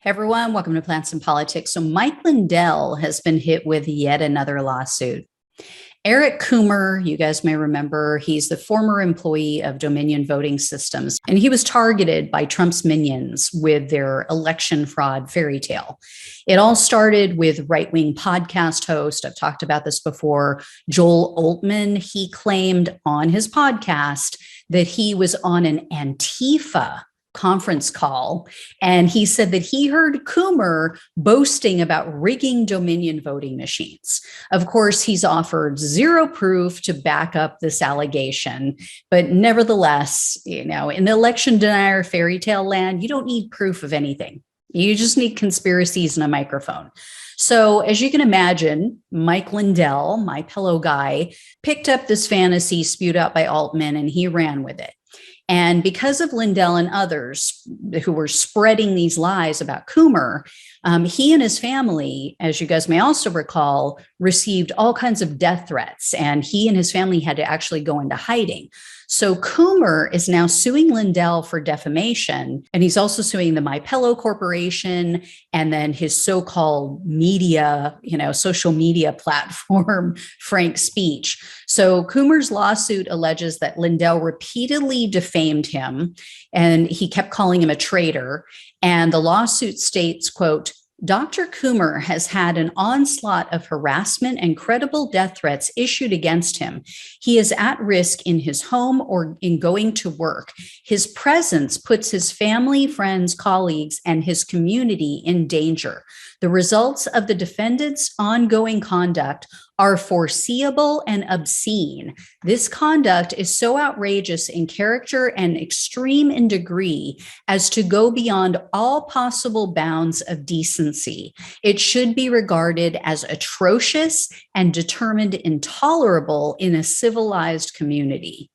Hey everyone, welcome to Plants and Politics. So Mike Lindell has been hit with yet another lawsuit. Eric Coomer, you guys may remember, he's the former employee of Dominion Voting Systems, and he was targeted by Trump's minions with their election fraud fairy tale. It all started with right-wing podcast host, I've talked about this before, Joel Altman. He claimed on his podcast that he was on an Antifa conference call, and he said that he heard Coomer boasting about rigging Dominion voting machines. Of course, he's offered zero proof to back up this allegation, but nevertheless, in the election denier fairy tale land, you don't need proof of anything. You just need conspiracies and a microphone. So as you can imagine, Mike Lindell, my pillow guy, picked up this fantasy spewed out by Altman and he ran with it. And because of Lindell and others who were spreading these lies about Coomer, he and his family, as you guys may also recall, received all kinds of death threats, and he and his family had to actually go into hiding. So Coomer is now suing Lindell for defamation, and he's also suing the MyPillow Corporation and then his so-called media, social media platform, Frank Speech. So Coomer's lawsuit alleges that Lindell repeatedly defamed him, and he kept calling him a traitor. And the lawsuit states, quote, Dr. Coomer has had an onslaught of harassment and credible death threats issued against him. He is at risk in his home or in going to work. His presence puts his family, friends, colleagues, and his community in danger. The results of the defendant's ongoing conduct are foreseeable and obscene. This conduct is so outrageous in character and extreme in degree as to go beyond all possible bounds of decency. It should be regarded as atrocious and determined intolerable in a civilized community.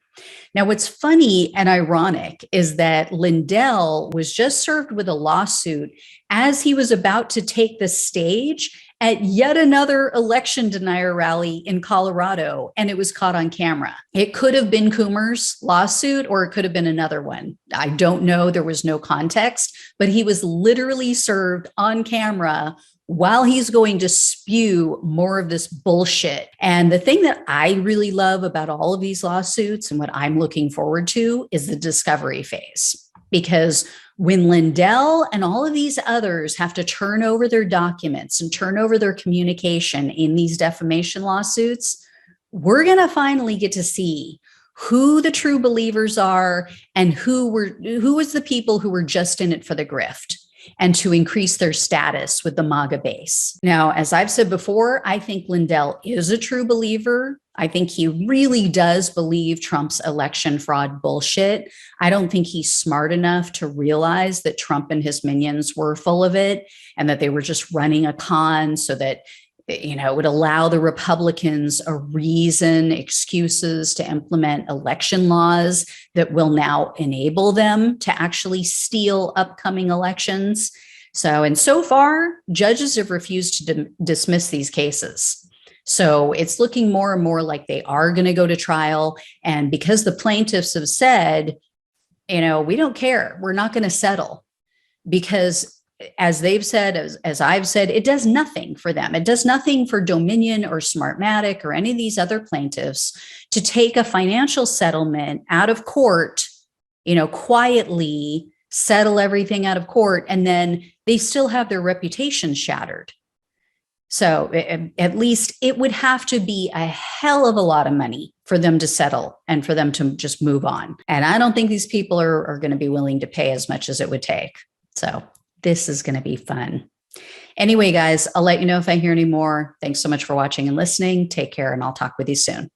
Now, what's funny and ironic is that Lindell was just served with a lawsuit as he was about to take the stage at yet another election denier rally in Colorado, and it was caught on camera. It could have been Coomer's lawsuit, or it could have been another one. I don't know. There was no context, but he was literally served on camera while he's going to spew more of this bullshit. And the thing that I really love about all of these lawsuits and what I'm looking forward to is the discovery phase. Because when Lindell and all of these others have to turn over their documents and turn over their communication in these defamation lawsuits, we're going to finally get to see who the true believers are and who was the people who were just in it for the grift and to increase their status with the MAGA base. Now, as I've said before, I think Lindell is a true believer. I think he really does believe Trump's election fraud bullshit. I don't think he's smart enough to realize that Trump and his minions were full of it and that they were just running a con so that it would allow the Republicans a reason, excuses to implement election laws that will now enable them to actually steal upcoming elections. So far, judges have refused to dismiss these cases. So it's looking more and more like they are going to go to trial. And because the plaintiffs have said, we don't care, we're not going to settle, because as they've said, as I've said, it does nothing for them. It does nothing for Dominion or Smartmatic or any of these other plaintiffs to take a financial settlement out of court, quietly settle everything out of court, and then they still have their reputation shattered. So at least it would have to be a hell of a lot of money for them to settle and for them to just move on. And I don't think these people are going to be willing to pay as much as it would take. So this is going to be fun. Anyway, guys, I'll let you know if I hear any more. Thanks so much for watching and listening. Take care, and I'll talk with you soon.